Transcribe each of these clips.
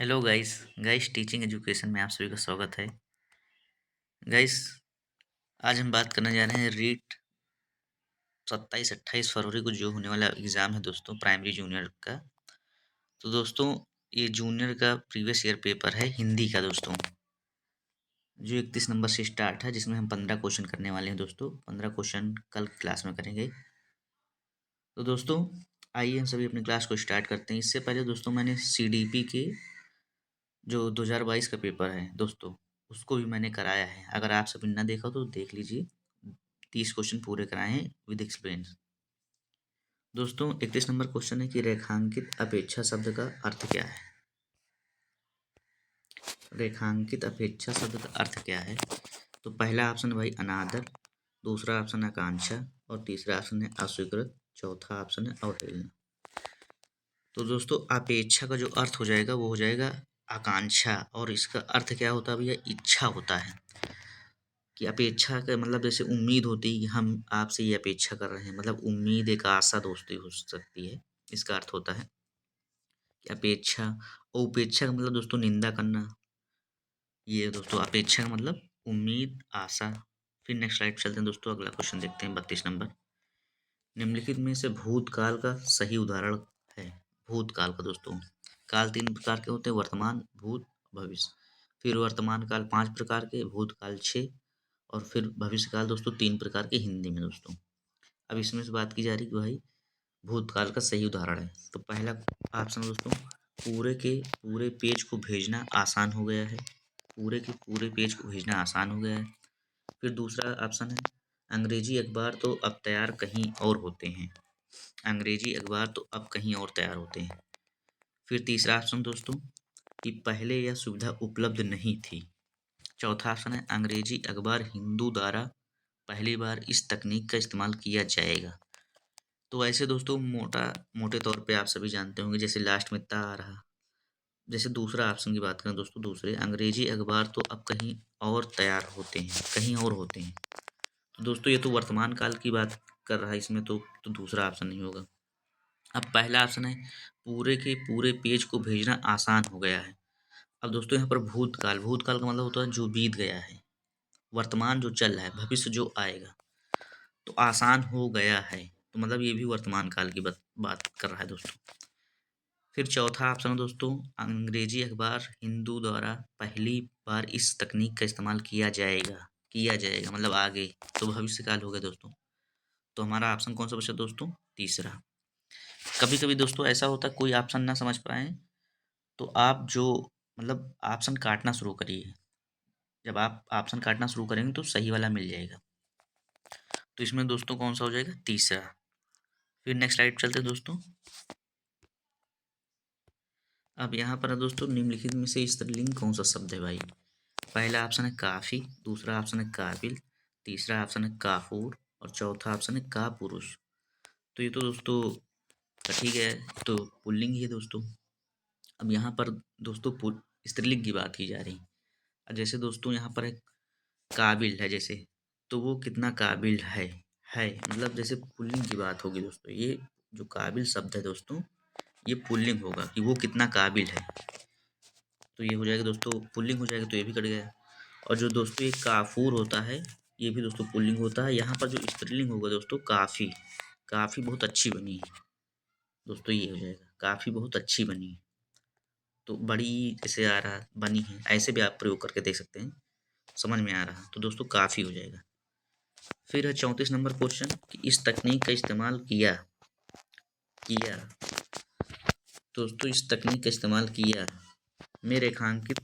Hello guys guys teaching education में आप सभी का स्वागत है। गाइस आज हम बात करने जा रहे हैं रीट 27-28 फरवरी को जो होने वाला एग्ज़ाम है दोस्तों, प्राइमरी जूनियर का। तो दोस्तों ये जूनियर का प्रीवियस ईयर पेपर है हिंदी का दोस्तों, जो 31 नंबर से स्टार्ट है, जिसमें हम 15 क्वेश्चन करने वाले हैं दोस्तों। 15 क्वेश्चन कल क्लास में करेंगे। तो दोस्तों आइए हम सभी अपनी क्लास को स्टार्ट करते हैं। इससे पहले दोस्तों मैंने CDP के जो 2022 का पेपर है दोस्तों, उसको भी मैंने कराया है। अगर आप सभी ने देखा तो देख लीजिए। 30 क्वेश्चन पूरे कराए हैं विद एक्सपीरियंस। दोस्तों 31 नंबर क्वेश्चन है कि रेखांकित अपेक्षा शब्द का अर्थ क्या है। रेखांकित अपेक्षा शब्द का अर्थ क्या है? तो पहला ऑप्शन है भाई अनादर, दूसरा ऑप्शन है आकांक्षा और तीसरा ऑप्शन है अस्वीकृत, चौथा ऑप्शन है अवहेलना। तो दोस्तों अपेक्षा का जो अर्थ हो जाएगा वो हो जाएगा आकांक्षा, और इसका अर्थ क्या होता है भैया? इच्छा होता है। कि अपेक्षा का मतलब जैसे उम्मीद होती है कि हम आपसे ये अपेक्षा कर रहे हैं, मतलब उम्मीद एक आशा दोस्ती हो सकती है। इसका अर्थ होता है कि अपेक्षा, और उपेक्षा का मतलब दोस्तों निंदा करना। ये दोस्तों अपेक्षा का मतलब उम्मीद, आशा। फिर नेक्स्ट स्लाइड चलते हैं दोस्तों, अगला क्वेश्चन देखते हैं 32 नंबर। निम्नलिखित में से भूतकाल का सही उदाहरण है। भूतकाल का दोस्तों, काल 3 प्रकार के होते हैं: वर्तमान, भूत, भविष्य। फिर वर्तमान काल 5 प्रकार के, भूतकाल 6, और फिर भविष्य काल दोस्तों 3 प्रकार के हिंदी में दोस्तों। अब इसमें से बात की जा रही है कि भाई भूतकाल का सही उदाहरण है। तो पहला ऑप्शन दोस्तों, पूरे के पूरे पेज को भेजना आसान हो गया है। पूरे के पूरे पेज को भेजना आसान हो गया है। फिर दूसरा ऑप्शन है अंग्रेजी अखबार तो अब तैयार कहीं और होते हैं। अंग्रेजी अखबार तो अब कहीं और तैयार होते हैं। फिर तीसरा ऑप्शन दोस्तों कि पहले यह सुविधा उपलब्ध नहीं थी। चौथा ऑप्शन है अंग्रेजी अखबार हिंदू द्वारा पहली बार इस तकनीक का इस्तेमाल किया जाएगा। तो ऐसे दोस्तों मोटे तौर पे आप सभी जानते होंगे, जैसे लास्ट में ता आ रहा। जैसे दूसरा ऑप्शन की बात करें दोस्तों, दूसरे अंग्रेजी अखबार तो अब कहीं और तैयार होते हैं, कहीं और होते हैं। तो दोस्तों ये तो वर्तमान काल की बात कर रहा है इसमें, तो दूसरा ऑप्शन नहीं होगा। अब पहला ऑप्शन है पूरे के पूरे पेज को भेजना आसान हो गया है। अब दोस्तों यहाँ पर भूतकाल, भूतकाल का मतलब होता है जो बीत गया है, वर्तमान जो चल रहा है, भविष्य जो आएगा। तो आसान हो गया है, तो मतलब ये भी वर्तमान काल की बात कर रहा है दोस्तों। फिर चौथा ऑप्शन है दोस्तों अंग्रेजी अखबार हिंदू द्वारा पहली बार इस तकनीक का इस्तेमाल किया जाएगा मतलब आगे, तो भविष्य काल हो गया दोस्तों। तो हमारा ऑप्शन कौन सा बचा दोस्तों? तीसरा। कभी कभी दोस्तों ऐसा होता है कोई ऑप्शन ना समझ पाए तो आप जो मतलब ऑप्शन काटना शुरू करिए। जब आप ऑप्शन काटना शुरू करेंगे तो सही वाला मिल जाएगा। तो इसमें दोस्तों कौन सा हो जाएगा? तीसरा। फिर नेक्स्ट स्लाइड चलते हैं दोस्तों। अब यहाँ पर है दोस्तों निम्नलिखित में से स्त्रीलिंग कौन सा शब्द है भाई? पहला ऑप्शन है काफी, दूसरा ऑप्शन है काबिल, तीसरा ऑप्शन है काफूर और चौथा ऑप्शन है कापुरुष। तो ये तो दोस्तों ठीक है, तो पुल्लिंग ही है दोस्तों। अब यहाँ पर दोस्तों स्त्रीलिंग की बात की जा रही है। अब जैसे दोस्तों यहाँ पर है काबिल है, जैसे तो वो कितना काबिल है मतलब जैसे पुल्लिंग की बात होगी दोस्तों। ये जो काबिल शब्द है दोस्तों, ये पुल्लिंग होगा कि वो कितना काबिल है। तो ये हो जाएगा दोस्तों पुल्लिंग हो जाएगा, तो ये भी कट गया। और जो दोस्तों ये काफूर होता है, ये भी दोस्तों पुल्लिंग होता है। यहाँ पर जो स्त्रीलिंग होगा दोस्तों काफ़ी, काफ़ी बहुत अच्छी बनी है दोस्तों, ये हो जाएगा काफ़ी बहुत अच्छी बनी है। तो बड़ी जैसे आ रहा बनी है, ऐसे भी आप प्रयोग करके देख सकते हैं, समझ में आ रहा तो दोस्तों काफ़ी हो जाएगा। फिर है 34 नंबर क्वेश्चन कि इस तकनीक का इस्तेमाल किया किया दोस्तों इस तकनीक का इस्तेमाल किया में रेखांकित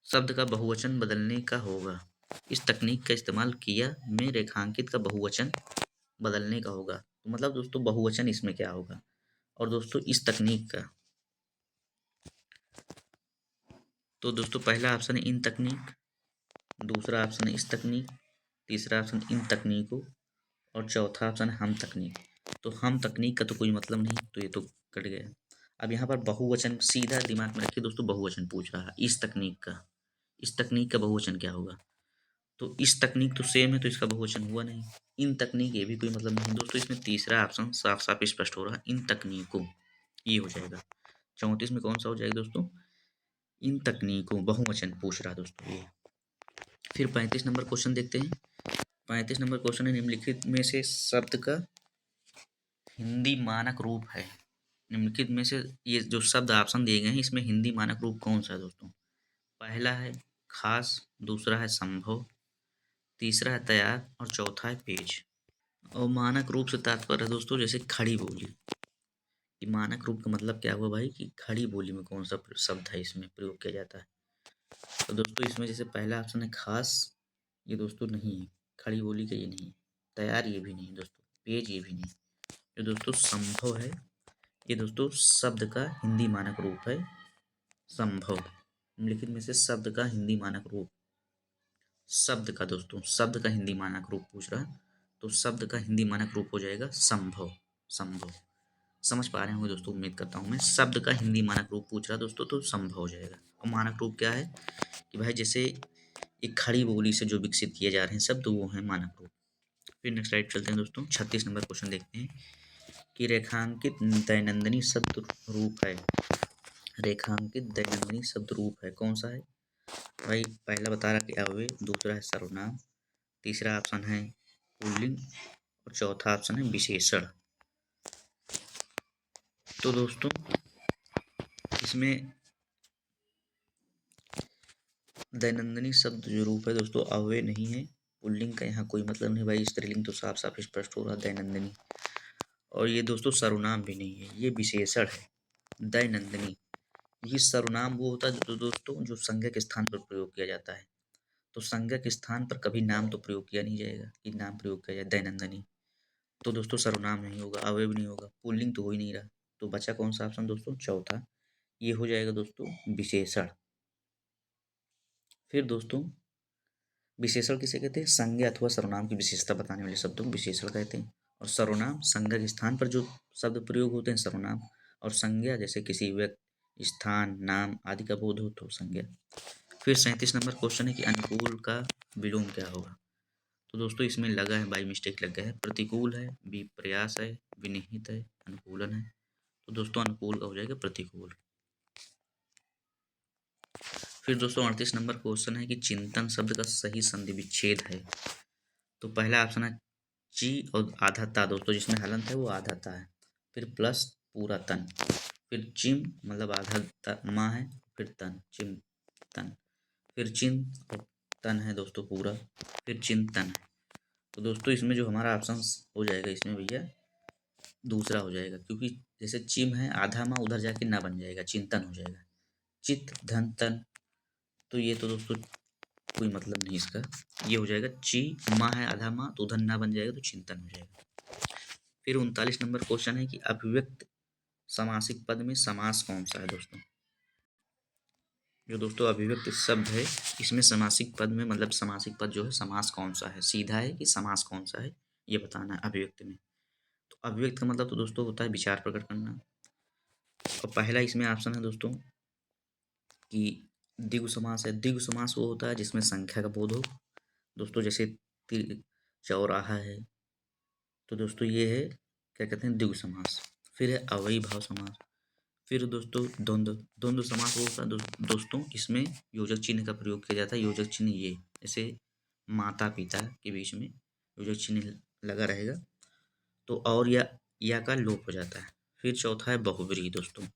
शब्द का बहुवचन बदलने का होगा। इस तकनीक का इस्तेमाल किया में रेखांकित का बहुवचन बदलने का होगा। तो मतलब दोस्तों बहुवचन इसमें क्या होगा? और दोस्तों इस तकनीक का, तो दोस्तों पहला ऑप्शन है इन तकनीक, दूसरा ऑप्शन है इस तकनीक, तीसरा ऑप्शन इन तकनीकों और चौथा ऑप्शन है हम तकनीक। तो हम तकनीक का तो कोई मतलब नहीं, तो ये तो कट गया। अब यहाँ पर बहुवचन सीधा दिमाग में रखिए दोस्तों, बहुवचन पूछ रहा है इस तकनीक का। इस तकनीक का बहुवचन क्या होगा? तो इस तकनीक तो सेम है, तो इसका बहुवचन हुआ नहीं। इन तकनीक ये भी कोई मतलब नहीं दोस्तों। इसमें तीसरा ऑप्शन साफ साफ स्पष्ट हो रहा है इन तकनीकों, ये हो जाएगा। 34 में कौन सा हो जाएगा दोस्तों? इन तकनीकों, बहुवचन पूछ रहा है दोस्तों ये। फिर 35 नंबर क्वेश्चन देखते हैं। 35 नंबर क्वेश्चन है, निम्नलिखित में से शब्द का हिंदी मानक रूप है। निम्नलिखित में से ये जो शब्द ऑप्शन दिए गए हैं इसमें हिंदी मानक रूप कौन सा है दोस्तों? पहला है खास, दूसरा है संभव, तीसरा है तैयार और चौथा है पेज। और मानक रूप से तात्पर्य है दोस्तों जैसे खड़ी बोली। कि मानक रूप का मतलब क्या हुआ भाई? कि खड़ी बोली में कौन सा शब्द है इसमें प्रयोग किया जाता है। तो दोस्तों इसमें जैसे पहला ऑप्शन है खास, ये दोस्तों नहीं है, खड़ी बोली का ये नहीं है। तैयार ये भी नहीं दोस्तों, पेज ये भी नहीं। जो दोस्तों संभव है, ये दोस्तों शब्द का हिंदी मानक रूप है संभव। निम्नलिखित में से शब्द का हिंदी मानक रूप, शब्द का दोस्तों, शब्द का हिंदी मानक रूप पूछ रहा है, तो शब्द का हिंदी मानक रूप हो जाएगा संभव। संभव समझ पा रहे होंगे दोस्तों, उम्मीद करता हूँ मैं। शब्द का हिंदी मानक रूप पूछ रहा है दोस्तों, तो संभव हो जाएगा। और मानक रूप क्या है? कि भाई जैसे एक खड़ी बोली से जो विकसित किए जा रहे हैं शब्द, वो है मानक रूप। फिर नेक्स्ट स्लाइड चलते हैं दोस्तों। 36 नंबर क्वेश्चन देखते हैं कि रेखांकित दैनंदिनी शब्द रूप है। रेखांकित दैनंदिनी शब्द रूप है कौन सा है भाई? पहला बता रहा कि अव्यय, दूसरा है सर्वनाम, तीसरा ऑप्शन है पुल्लिंग और चौथा ऑप्शन है विशेषण। तो दोस्तों इसमें दैनंदिनी शब्द जो रूप है दोस्तों अव्यय नहीं है, पुल्लिंग का यहाँ कोई मतलब नहीं भाई, स्त्रीलिंग तो साफ साफ स्पष्ट हो रहा दैनंदिनी। और ये दोस्तों सर्वनाम भी नहीं है, ये विशेषण है दैनंदिनी। ये सर्वनाम वो होता है जो दोस्तों जो संज्ञा के स्थान पर प्रयोग किया जाता है। तो संज्ञा के स्थान पर कभी नाम तो प्रयोग किया नहीं जाएगा कि नाम प्रयोग किया जाए दैनंदिनी। तो दोस्तों सर्वनाम नहीं होगा, अव्यय भी नहीं होगा, पुल्लिंग तो हो ही नहीं रहा। तो बचा कौन सा ऑप्शन दोस्तों? चौथा, ये हो जाएगा दोस्तों विशेषण। फिर दोस्तों विशेषण किसे कहते हैं? संज्ञा अथवा सर्वनाम की विशेषता बताने वाले शब्दों को विशेषण कहते हैं। और सर्वनाम संज्ञा के स्थान पर जो शब्द प्रयोग होते हैं सर्वनाम, और संज्ञा जैसे किसी व्यक्ति, स्थान, नाम आदि का बोध हो तो संज्ञा। फिर 37 नंबर क्वेश्चन है कि अनुकूल का विलोम क्या होगा? तो दोस्तों इसमें लगा है बाई मिस्टेक लग गया है, प्रतिकूल है, बी प्रयास है, विनिहित है, अनुकूलन है। तो दोस्तों अनुकूल का हो जाएगा प्रतिकूल। फिर दोस्तों 38 नंबर क्वेश्चन है कि चिंतन शब्द का सही संधि विच्छेद है। तो पहला ऑप्शन है ची और आधा ता दोस्तों, जिसमें हलंत है वो आधा ता है, फिर प्लस पूरा तन, फिर चिम मतलब आधा माँ है, फिर तन चिम तन, फिर चिन और तन है दोस्तों पूरा, फिर चिंतन है। तो दोस्तों इसमें जो हमारा ऑप्शन हो जाएगा इसमें भैया दूसरा हो जाएगा, क्योंकि जैसे चिम है आधा माँ उधर जाके ना बन जाएगा, चिंतन हो जाएगा। चित धन तन, तो ये तो दोस्तों कोई मतलब नहीं इसका, ये हो जाएगा ची, माँ है आधा माँ तो उधर ना बन जाएगा तो चिंतन हो जाएगा। फिर 39 नंबर क्वेश्चन है कि अभिव्यक्त समासिक पद में समास कौन सा है दोस्तों? जो दोस्तों अभिव्यक्त शब्द है इसमें समासिक पद में मतलब समासिक पद जो है समास कौन सा है, सीधा है कि समास कौन सा है, ये बताना है अभिव्यक्त में। तो अभिव्यक्त का मतलब तो दोस्तों होता है विचार प्रकट करना। और पहला इसमें ऑप्शन है दोस्तों कि द्विगु समास है। द्विगु समास वो होता है जिसमें संख्या का बोध हो दोस्तों, जैसे चौराहा है, तो दोस्तों ये है क्या कहते हैं द्विगु समास। फिर है अवयवी भाव समास। फिर दोस्तों द्वंद्व, द्वंद्व समास वो होता है दोस्तों इसमें योजक चिन्ह का प्रयोग किया जाता है। योजक चिन्ह ये जैसे माता पिता के बीच में योजक चिन्ह लगा रहेगा तो और या का लोप हो जाता है। फिर चौथा है बहुव्रीहि दोस्तों,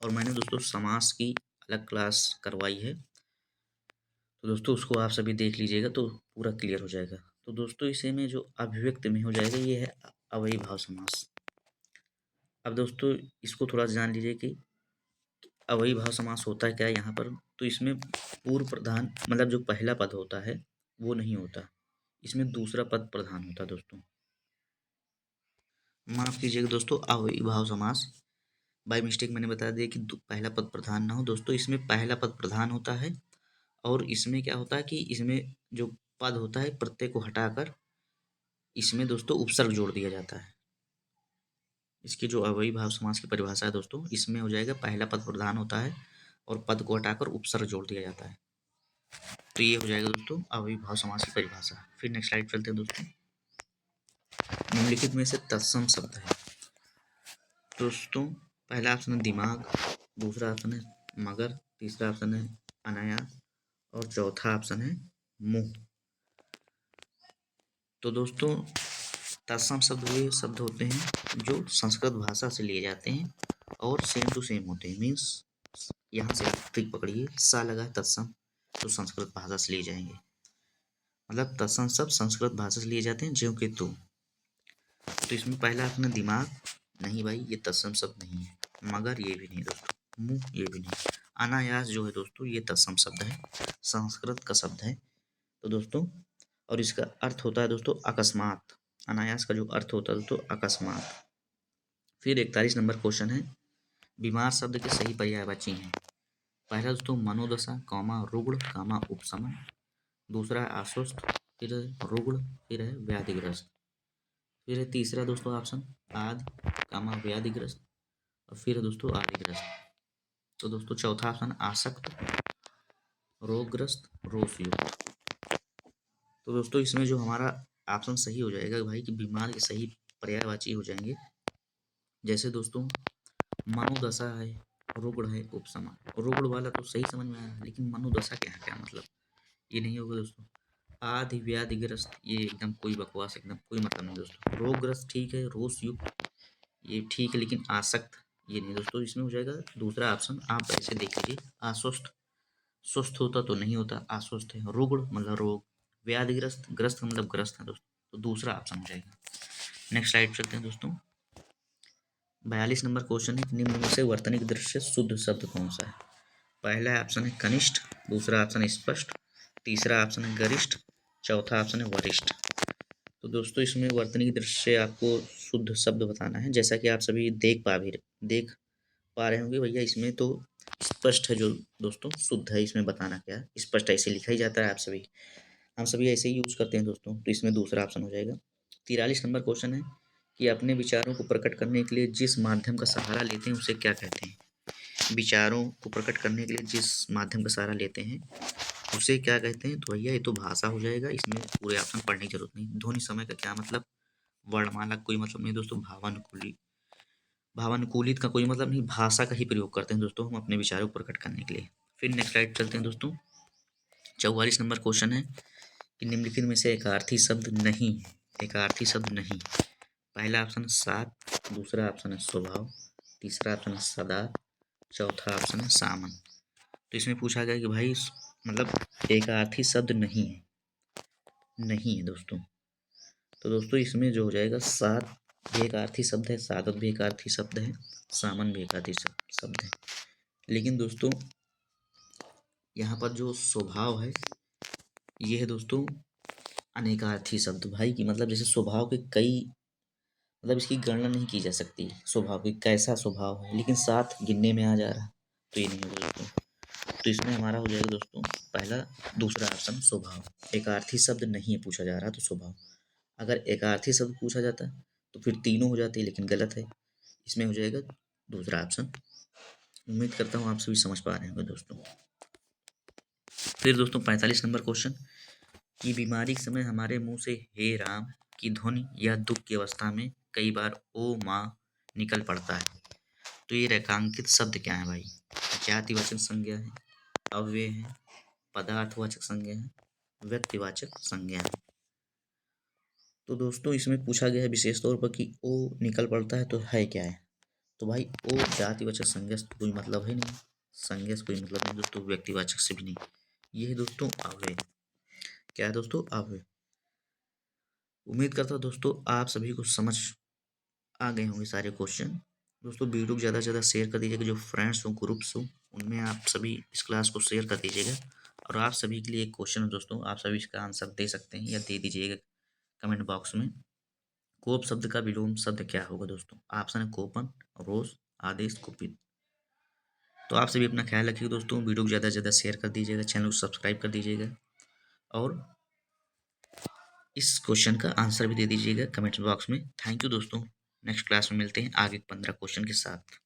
और मैंने दोस्तों समास की अलग क्लास करवाई है, तो दोस्तों उसको आप सभी देख लीजिएगा तो पूरा क्लियर हो जाएगा। तो दोस्तों इसे में जो अभिव्यक्त में हो जाएगा ये है अवयवी भाव समास। अब दोस्तों इसको थोड़ा जान लीजिए कि अवयवी भाव समास होता है क्या यहाँ पर। तो इसमें पूर्व प्रधान मतलब जो पहला पद होता है वो नहीं होता, इसमें दूसरा पद प्रधान होता है दोस्तों। माफ कीजिएगा दोस्तों, अवयवी भाव समास बाय मिस्टेक मैंने बता दिया कि पहला पद प्रधान ना हो दोस्तों, इसमें पहला पद प्रधान होता है। और इसमें क्या होता है कि इसमें जो पद होता है प्रत्यय को हटाकर इसमें दोस्तों उपसर्ग जोड़ दिया जाता है। इसकी जो अवयवी भाव समास की परिभाषा है दोस्तों, इसमें हो जाएगा पहला पद प्रधान होता है और पद को हटाकर उपसर्ग जोड़ दिया जाता है। तो ये हो जाएगा दोस्तों अवयवी भाव समास की परिभाषा। फिर नेक्स्ट स्लाइड चलते हैं दोस्तों। निम्नलिखित में से तत्सम शब्द है दोस्तों, पहला ऑप्शन है दिमाग, दूसरा ऑप्शन है मगर, तीसरा ऑप्शन है अनायास और चौथा ऑप्शन है मुंह। तो दोस्तों तत्सम शब्द वे शब्द होते हैं जो संस्कृत भाषा से लिए जाते हैं और सेम टू सेम होते हैं। मीन्स यहाँ से आप ट्रिक पकड़िए, सा लगा तत्सम तो संस्कृत भाषा से लिए जाएंगे, मतलब तत्सम शब्द संस्कृत भाषा से लिए जाते हैं ज्यों के तू। तो इसमें पहला अपना दिमाग, नहीं भाई ये तत्सम शब्द नहीं है। मगर ये भी नहीं दोस्तों, मुंह ये भी नहीं। अनायास जो है दोस्तों ये तत्सम शब्द है, संस्कृत का शब्द है। तो दोस्तों और इसका अर्थ होता है दोस्तों अकस्मात। अनायास का जो अर्थ होता है दोस्तों अकस्मात। फिर 41 नंबर क्वेश्चन है, बीमार शब्द के सही पर्यायवाची हैं। पहला दोस्तों मनोदशा, रुग्ण, उपशमन। दूसरा है आश्वस्त, फिर है रुग्ण, फिर है व्याधिग्रस्त। फिर है तीसरा दोस्तों ऑप्शन आद, व्याधिग्रस्त। और फिर है दोस्तों आदिग्रस्त। तो दोस्तों चौथा ऑप्शन आसक्त, रोगग्रस्त, रोषयुक्त। तो दोस्तों इसमें जो हमारा ऑप्शन सही हो जाएगा भाई कि बीमार के सही पर्यायवाची हो जाएंगे। जैसे दोस्तों मनोदशा है, रुग्ण है, उपशमन। रुग्ण वाला तो सही समझ में आया, लेकिन मनोदशा क्या मतलब, ये नहीं होगा दोस्तों। आदि व्याधिग्रस्त ये एकदम कोई बकवास, एकदम कोई मतलब नहीं दोस्तों। रोगग्रस्त ठीक है, रोषयुक्त ये ठीक है, लेकिन आसक्त ये नहीं दोस्तों। इसमें हो जाएगा दूसरा ऑप्शन, आप ऐसे देख लीजिए आश्वस्त, स्वस्थ होता तो नहीं होता, आश्वस्त है। रुग्ण मतलब रोग, व्याधिग्रस्त ग्रस्त मतलब ग्रस्त है दोस्तों, तो दूसरा ऑप्शन हो जाएगा। नेक्स्ट स्लाइड चलते हैं दोस्तों। 42 नंबर क्वेश्चन है, निम्न में से वर्तनिक दृश्य शुद्ध शब्द कौन सा है। पहला ऑप्शन है कनिष्ठ, दूसरा ऑप्शन है स्पष्ट, तीसरा ऑप्शन है गरिष्ठ, चौथा ऑप्शन है वरिष्ठ। तो दोस्तों इसमें वर्तनिक दृश्य आपको शुद्ध शब्द बताना है। जैसा कि आप सभी देख पा रहे होंगे भैया, इसमें तो स्पष्ट है जो दोस्तों, शुद्ध है इसमें बताना क्या है। स्पष्ट ऐसे लिखा ही जाता है, आप सभी हम सभी ऐसे ही यूज करते हैं दोस्तों। तो इसमें दूसरा ऑप्शन हो जाएगा। 43 नंबर क्वेश्चन है कि अपने विचारों को प्रकट करने के लिए जिस माध्यम का सहारा लेते हैं उसे क्या कहते हैं। विचारों को प्रकट करने के लिए जिस माध्यम का सहारा लेते हैं उसे क्या कहते हैं। तो भैया ये तो भाषा हो जाएगा, इसमें पूरे ऑप्शन पढ़ने की जरूरत नहीं। ध्वनि समय का क्या मतलब, वर्णमाला कोई मतलब नहीं दोस्तों। भावानुकूलित का कोई मतलब नहीं, भाषा का ही प्रयोग करते हैं दोस्तों हम अपने विचारों को प्रकट करने के लिए। फिर नेक्स्ट स्लाइड चलते हैं दोस्तों। 44 नंबर क्वेश्चन है कि निम्नलिखित में से एकार्थी शब्द नहीं है। एकार्थी शब्द नहीं, पहला ऑप्शन है सात, दूसरा ऑप्शन है स्वभाव, तीसरा ऑप्शन है सदा, चौथा ऑप्शन है सामन। तो इसमें पूछा गया कि भाई मतलब एकार्थी शब्द नहीं है, नहीं है दोस्तों। तो दोस्तों इसमें जो हो जाएगा सात भी एक आर्थी शब्द है, सादत भी एक आर्थी शब्द है, सामन भी एक आर्थी शब्द है। लेकिन दोस्तों यहाँ पर जो स्वभाव है ये है दोस्तों अनेकार्थी शब्द भाई की। मतलब जैसे स्वभाव के कई, मतलब इसकी गणना नहीं की जा सकती स्वभाव की कैसा स्वभाव है, लेकिन सात गिनने में आ जा रहा, तो ये नहीं होगा दोस्तों। तो इसमें हमारा हो जाएगा दोस्तों पहला दूसरा ऑप्शन स्वभाव। एकार्थी शब्द नहीं पूछा जा रहा तो स्वभाव। अगर एकार्थी शब्द पूछा जाता तो फिर तीनों हो जाते, लेकिन गलत है। इसमें हो जाएगा दूसरा ऑप्शन। उम्मीद करता हूँ आप सभी समझ पा रहे होंगे दोस्तों। फिर दोस्तों 45 नंबर क्वेश्चन कि बीमारी के समय हमारे मुंह से हे राम की ध्वनि या दुख की अवस्था में कई बार ओ माँ निकल पड़ता है। तो ये रेखांकित शब्द क्या है भाई। जातिवाचक संज्ञा है, अव्यय है, पदार्थवाचक संज्ञा है, व्यक्तिवाचक संज्ञा है। तो दोस्तों इसमें पूछा गया है विशेष तौर पर कि ओ निकल पड़ता है तो है क्या है। तो भाई ओ जातिवाचक संज्ञा से कोई मतलब है नहीं, संज्ञा से कोई मतलब नहीं दोस्तों, व्यक्तिवाचक से भी नहीं। ये है दोस्तों अव्यय। क्या है दोस्तों अव्यय। उम्मीद करता हूँ दोस्तों आप सभी को समझ आ गए होंगे सारे क्वेश्चन। दोस्तों वीडियो को ज़्यादा से ज़्यादा शेयर कर दीजिएगा, जो फ्रेंड्स हो ग्रुप्स हो उनमें आप सभी इस क्लास को शेयर कर दीजिएगा। और आप सभी के लिए एक क्वेश्चन है दोस्तों, आप सभी इसका आंसर दे सकते हैं या दे दीजिएगा कमेंट बॉक्स में। कोप शब्द का विलोम शब्द क्या होगा दोस्तों। ऑप्शन है कोपन, रोष, आदेश, कुपित। तो आप सभी अपना ख्याल रखिएगा दोस्तों, वीडियो को ज़्यादा से ज़्यादा शेयर कर दीजिएगा, चैनल को सब्सक्राइब कर दीजिएगा और इस क्वेश्चन का आंसर भी दे दीजिएगा कमेंट बॉक्स में। थैंक यू दोस्तों, नेक्स्ट क्लास में मिलते हैं आगे 15 क्वेश्चन के साथ।